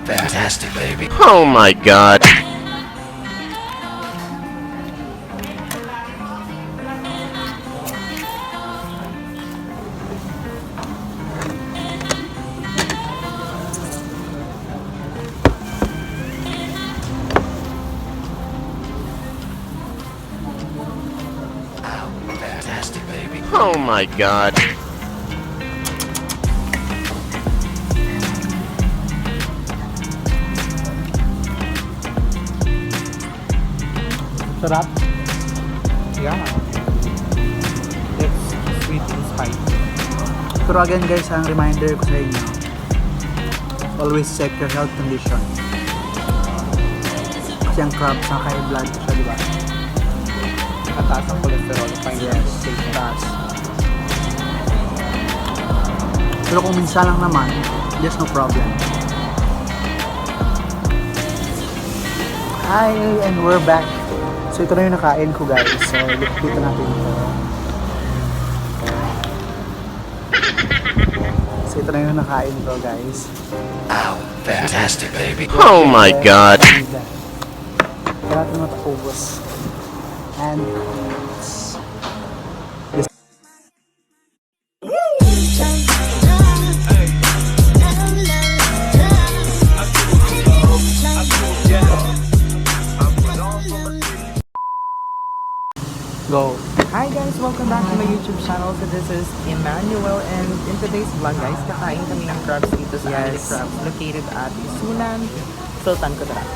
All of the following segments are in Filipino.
Fantastic, baby. Oh my god. Fantastic, baby. Oh my god. Sarap. Yeah. It's sweet and spicy. Pero again guys, ang reminder ko sa inyo, always check your health condition. Kasi ang crabs, ang high blood siya, di ba? Nakataas ang cholesterol. Yes, taas. Pero kung minsan lang naman, there's no problem. Hi, and we're back. So ito na yung nakain ko guys. So dito natin ito. So ito na yung nakain ko guys. Ow, fantastic, baby. Oh my god. Kaya natin matapubos. And go. Hi guys! Welcome back to my YouTube channel. So this is Emmanuel, and in today's vlog guys, kakain kami ng crabs dito sa Andy Crabs located at Isulan, Sultan Kudarat.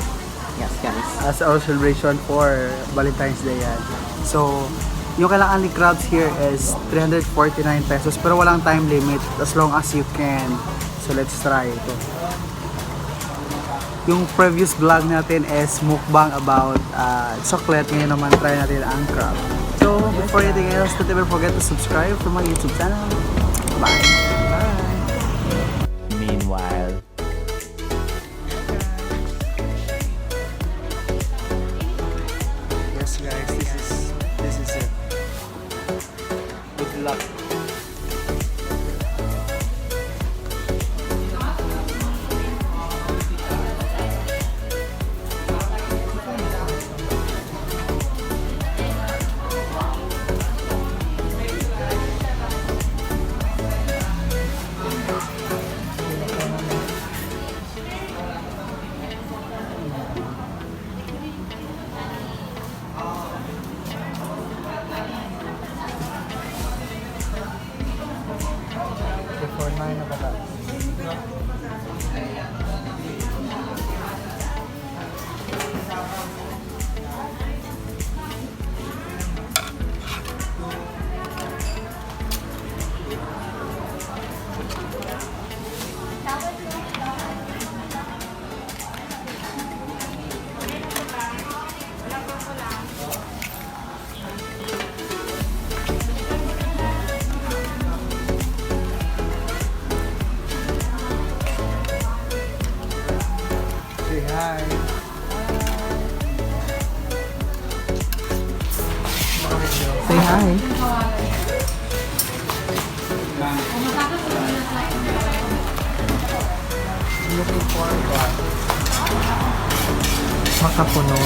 Yes guys. As our celebration for Valentine's Day yan. So, yung kailangan ni crabs here is 349 pesos pero walang time limit as long as you can. So, let's try ito. Yung previous vlog natin is mukbang about chocolate. Ngayon naman try natin ang crab. So, before anything else, don't ever forget to subscribe to my YouTube channel. Bye! Meanwhile. Yes guys, this is it. Good luck. Before 9 na bata. Say hi. Say hi! Looking for what? Makapuno.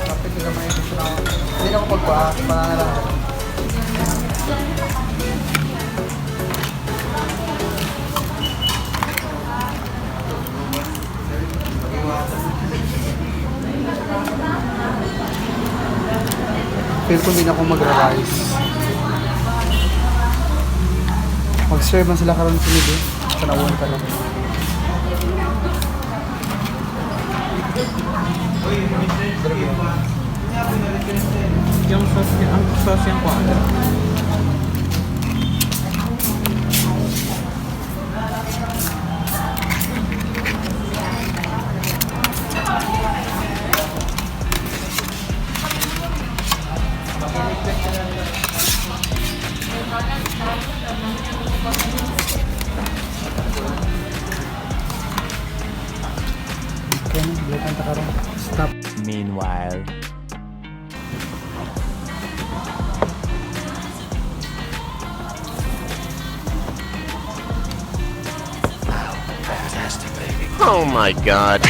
Kapit ka may gusto na ako. Hindi na ako magwa. Pananalang. Feel ko hindi na ako magra-rice. Mag-serve man sila karon sa libo. Sa nawon ka lang. Yung sauce yung kuha. Okay, bilitan ta karon. Stop. Meanwhile. Oh my god.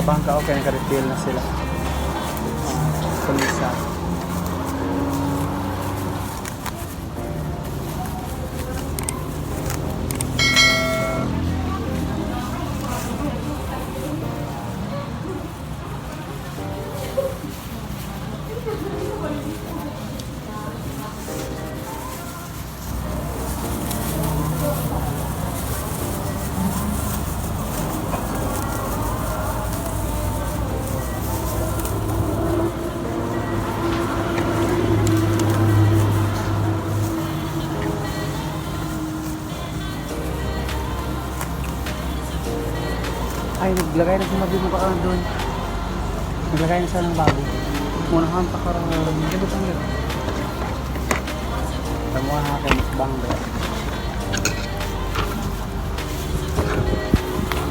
Abang ka, okay, naka-refill na sila. Kulisa. Ay, naglagay na si Mabi mo ka doon. Naglagay na siya ng bago. Munahan pa karang ganda pang ganda. Tamuha na kayo mukbang doon.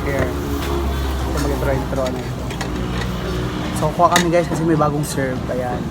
Here. Ito mag-intro na ito. So, kuha kami guys kasi may bagong serve. Ayan.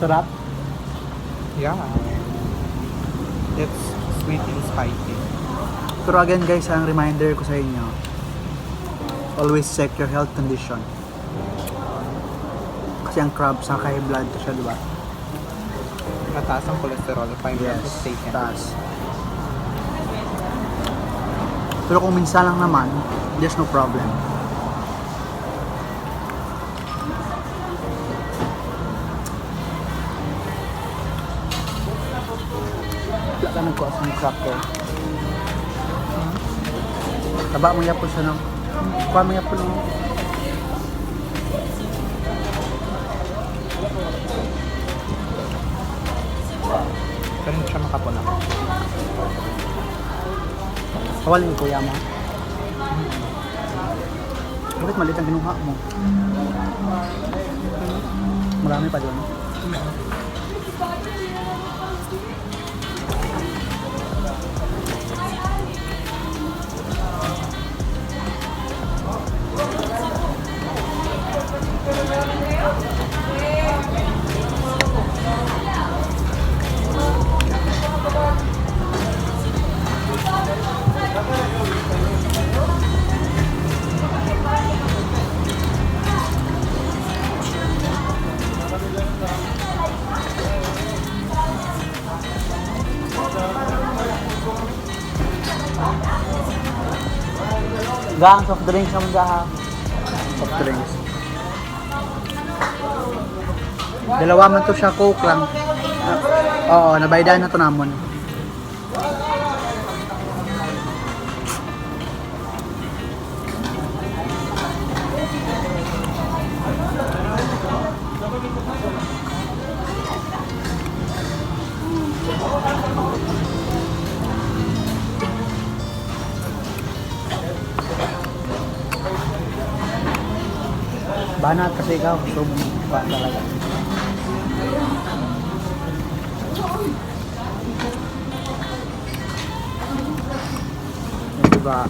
Sarap. Yeah. It's sweet and spicy. Pero again guys, ang reminder ko sa inyo, always check your health condition. Kasi ang crabs, ang high blood to siya, diba? Mataas ang cholesterol if I'm not mistaken. taas. Pero kung minsan lang naman, there's no problem. Wala ka nagkuha sa mga crab ko. Taba mo yapon siya no? Kuha mo yapon no? Pero hindi siya makapuna. Kawalin ko kuya mo. Bakit maliit ang kinuha mo? Marami pa doon. Gang, soft drinks naman gaha. Soft drinks. Dalawa man to siya, Coke lang. Oo, nabaydahan na to namon. Banat kasi ikaw, so ba talaga. Diba?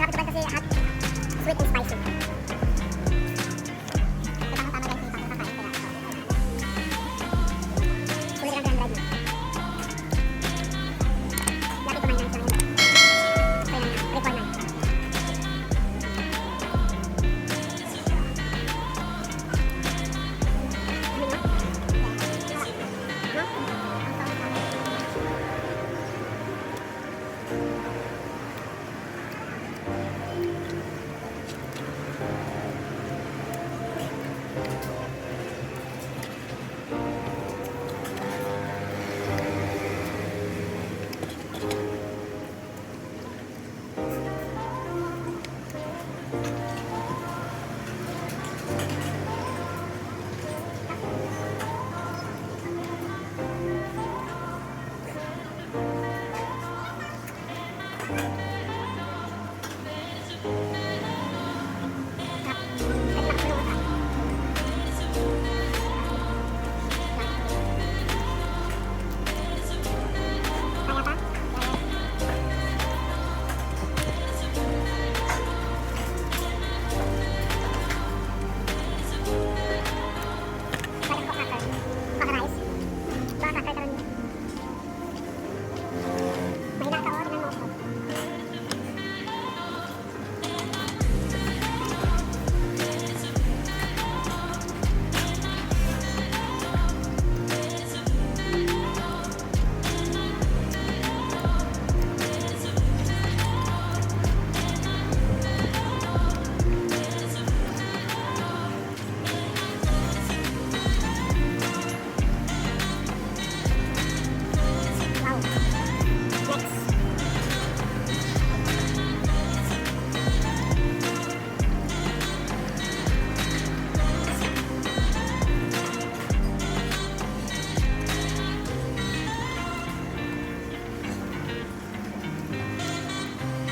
Sarap ito kasi hot, sweet and spicy. Ito ang tama guys, yung pagkakain ko na. Sulit lang drive mo. Dati kumain lang siya ngayon. So yan na, record na. Ano mo? Kaya pa? Bakit ko cracker? Baka rice? Baka cracker ka rin. Mahina ka o, tingnan mo ako. Wow. Next.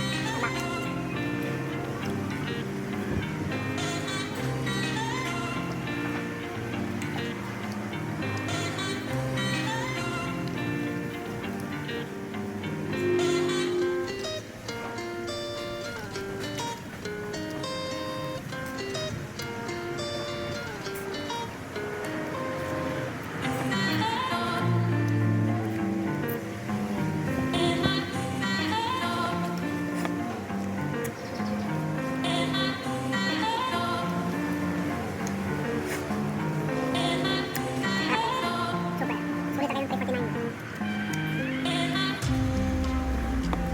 Tama. Super. Sulit na kayo ng 349.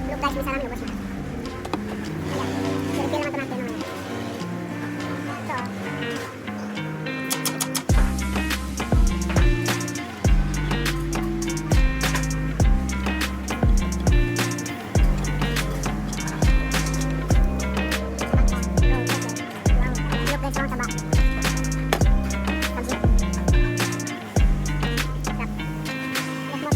Look guys, may sarang lubos na. Ayan. Refill naman ito natin ngayon. So, look guys, ang taba. Pansit. Sarap. Yes, mo,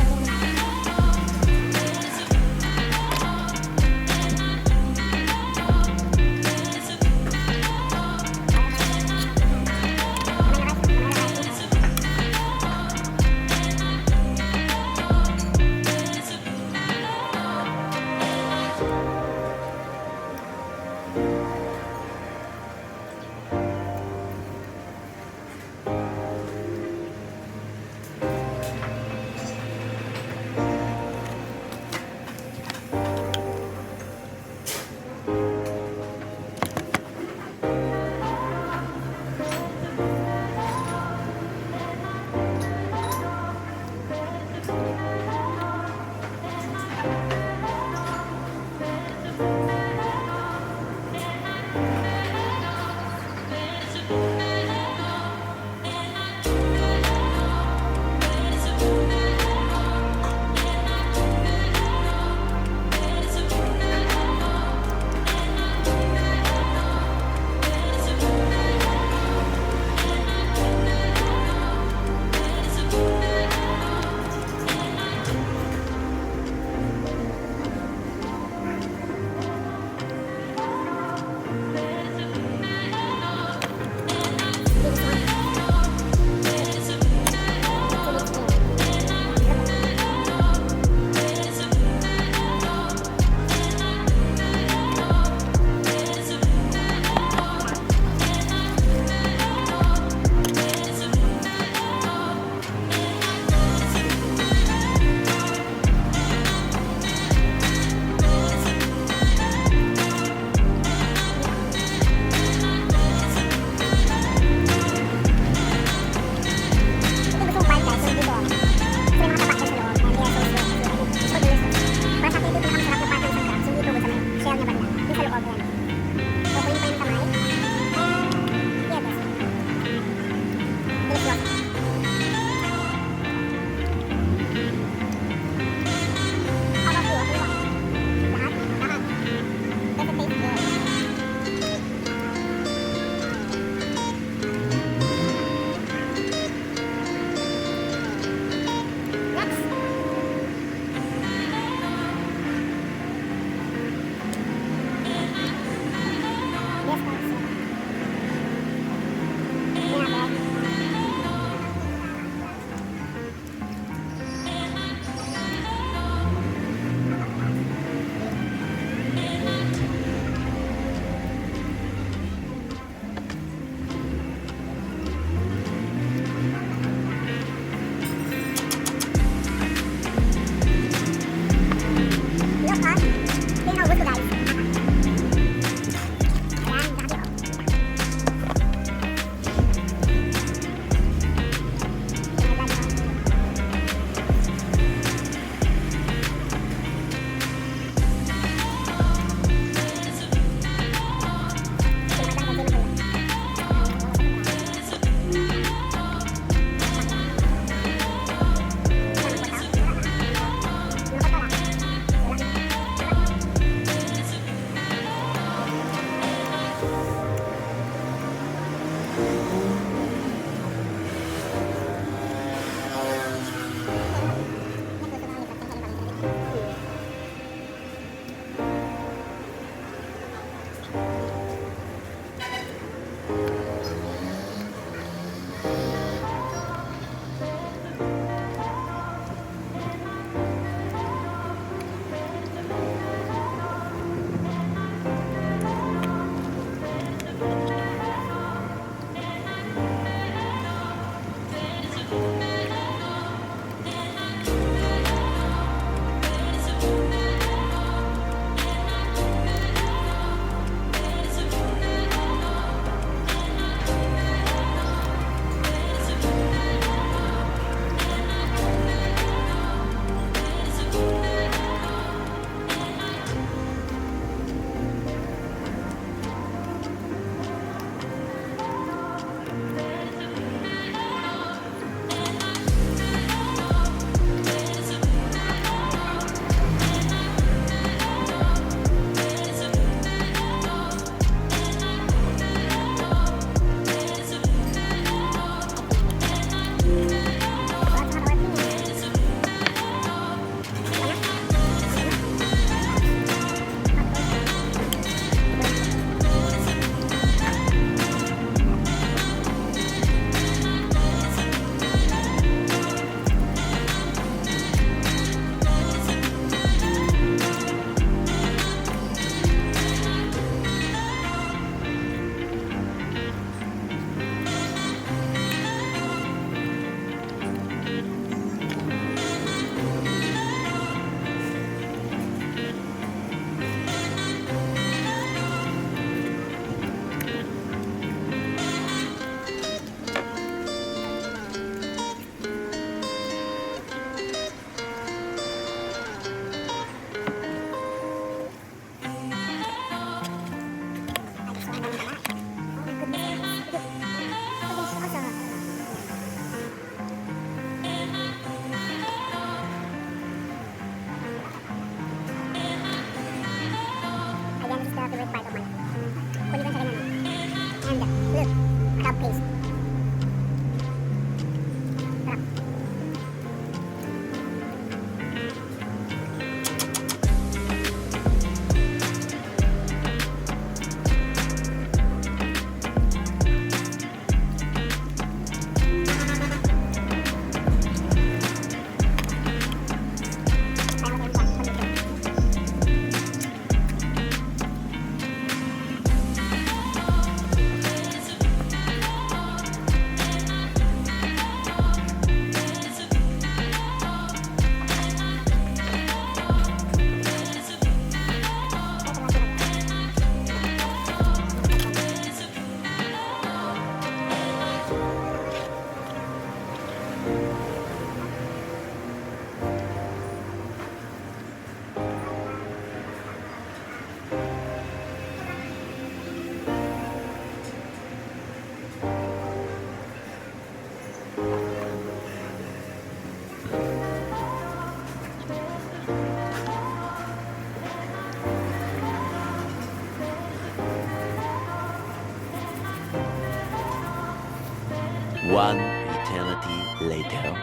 One eternity later.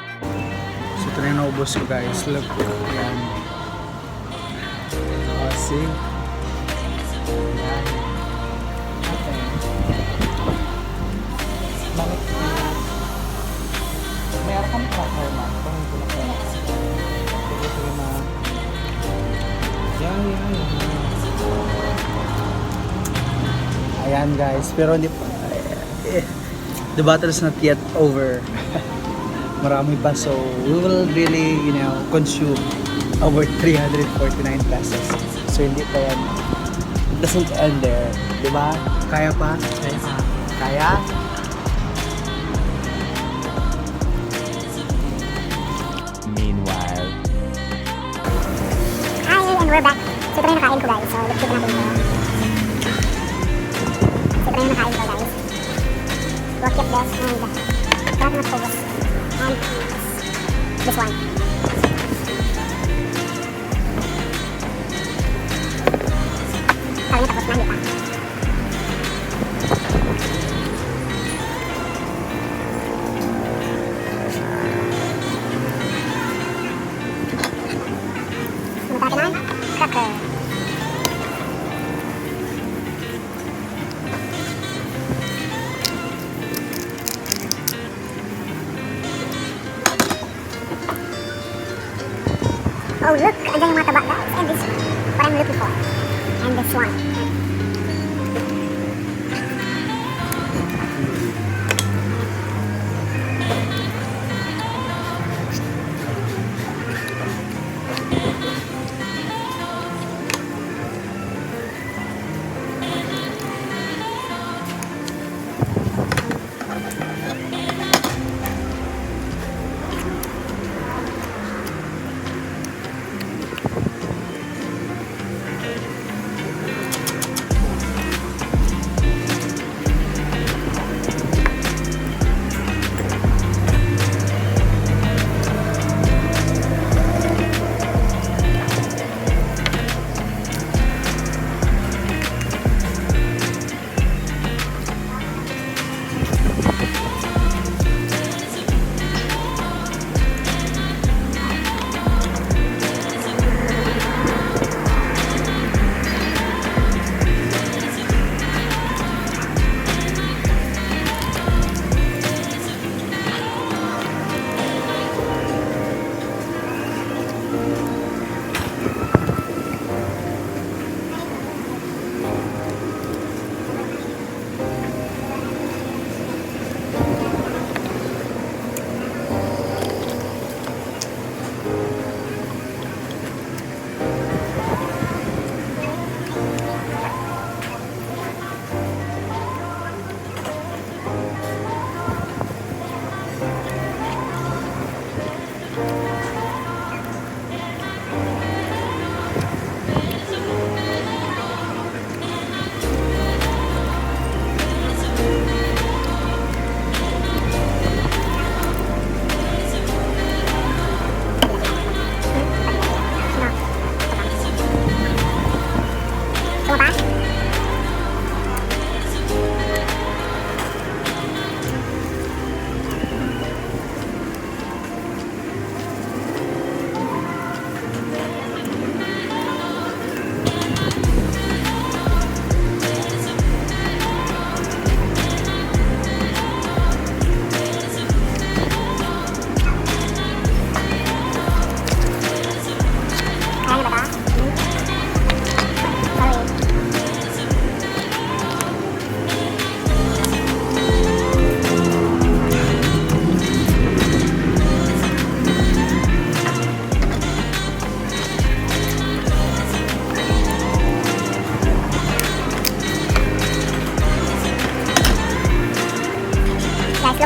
So ito na yung naubos ko guys. Look. Yan. Oh, see? Yan. Okay. Bakit? Meron kang tracker ma. Kung hindi ko na kaya. Sige ma. Yan. Ayan guys. Pero hindi pa. The battle is not yet over. Marami pa, so we will really, consume over 349 pesos. So hindi pa yan. It doesn't end there. Diba? Kaya pa? Kaya? Meanwhile. Hi, and we're back. So ito na yung nakain ko guys. So let's check natin ito. So ito na yung nakain ko guys. We'll keep this and coconut focus. And this one. Kali tapos na, di pa. Oh, look! Andyan yung mga taba, guys. And this, what I'm looking for. And this one.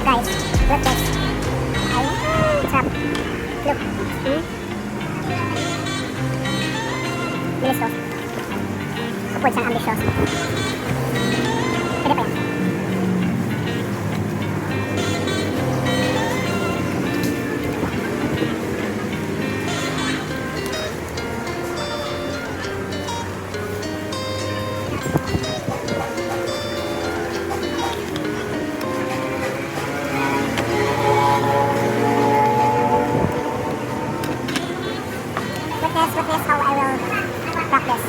Guys, look this. Ayun, sarap. Look. Bilis to. Upwards ang ambitious. Pwede pa yan. Witness how I will practice.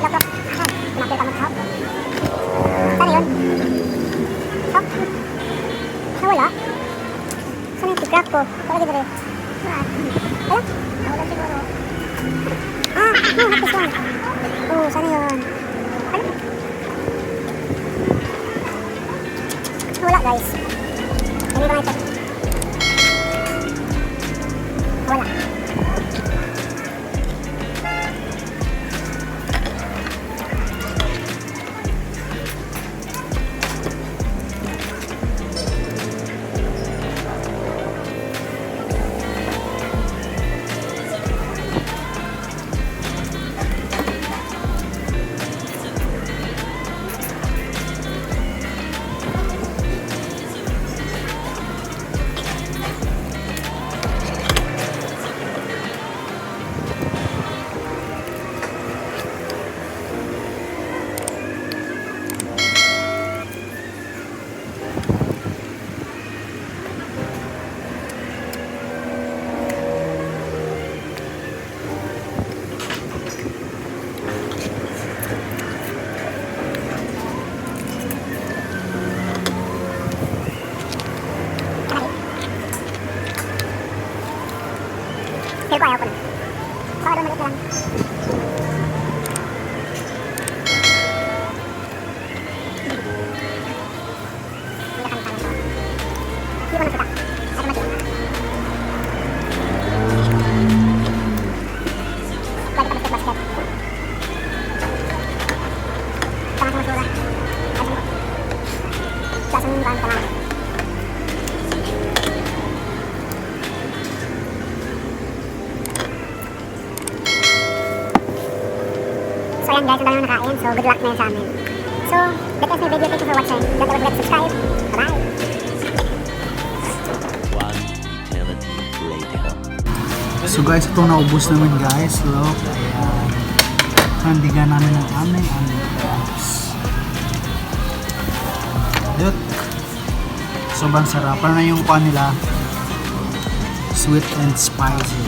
Look, look. Ayan, pinakita mo top. Saan yun? Top? Nawala? Saan yung tig-crack ko? Wala dito rin. Wala? Nawala siguro. Ah, no, not this one. Oh, saan yun? Ano? Nawala, guys. Hindi ko na-check. Nawala. Feel ko ayaw ko na. Baka doon Hindi ko nakita. Ay, mati. Pwede pa basket. Tama sa masura. Ay, saan yung bahan ka lang. So ayan guys, ang dami na nakain. So good luck na yun sa amin. So, that is my video. Thank you for watching. Don't forget to subscribe. Bye-bye. One eternity later. So guys, itong naubos naman guys. Look, ayan. Nandigan namin ng aming crabs. Look. Sobrang sarap. Parang na yung kuha nila. Sweet and spicy.